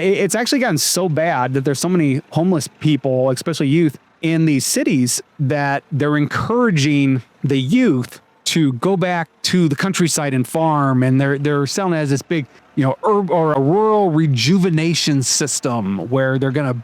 It's actually gotten so bad that there's so many homeless people, especially youth, in these cities that they're encouraging the youth to go back to the countryside and farm, and they're selling it as this big, or a rural rejuvenation system where they're gonna,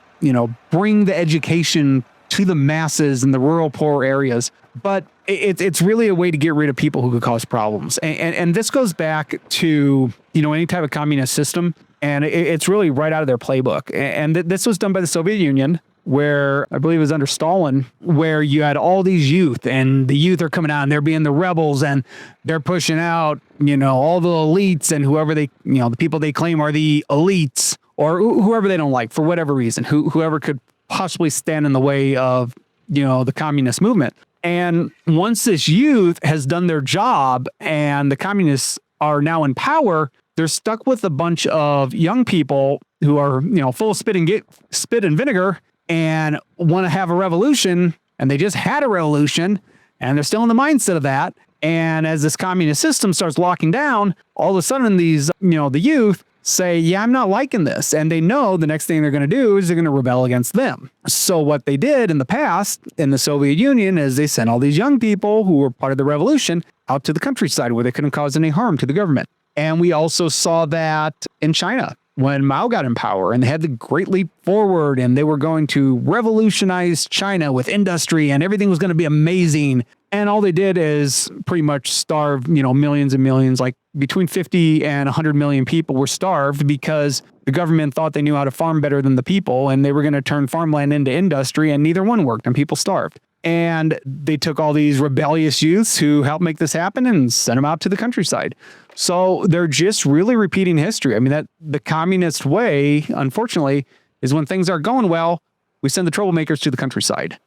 bring the education to the masses in the rural poor areas. But it's really a way to get rid of people who could cause problems. And this goes back to, any type of communist system. And it's really right out of their playbook. And this was done by the Soviet Union, where I believe it was under Stalin, where you had all these youth, and the youth are coming out and they're being the rebels, and they're pushing out, all the elites and whoever they, the people they claim are the elites, or whoever they don't like for whatever reason, whoever could possibly stand in the way of, the communist movement. And once this youth has done their job and the communists are now in power, they're stuck with a bunch of young people who are, full of spit and vinegar and want to have a revolution. And they just had a revolution, and they're still in the mindset of that. And as this communist system starts locking down, all of a sudden these, the youth say, yeah, I'm not liking this. And they know the next thing they're going to do is they're going to rebel against them. So what they did in the past in the Soviet Union is they sent all these young people who were part of the revolution out to the countryside where they couldn't cause any harm to the government. And we also saw that in China when Mao got in power, and they had the Great Leap Forward, and they were going to revolutionize China with industry, and everything was going to be amazing. And all they did is pretty much starve, millions and millions, like between 50 and 100 million people were starved because the government thought they knew how to farm better than the people, and they were going to turn farmland into industry, and neither one worked, and people starved. And they took all these rebellious youths who helped make this happen and sent them out to the countryside. So they're just really repeating history. I mean, that the communist way, unfortunately, is when things aren't going well, we send the troublemakers to the countryside.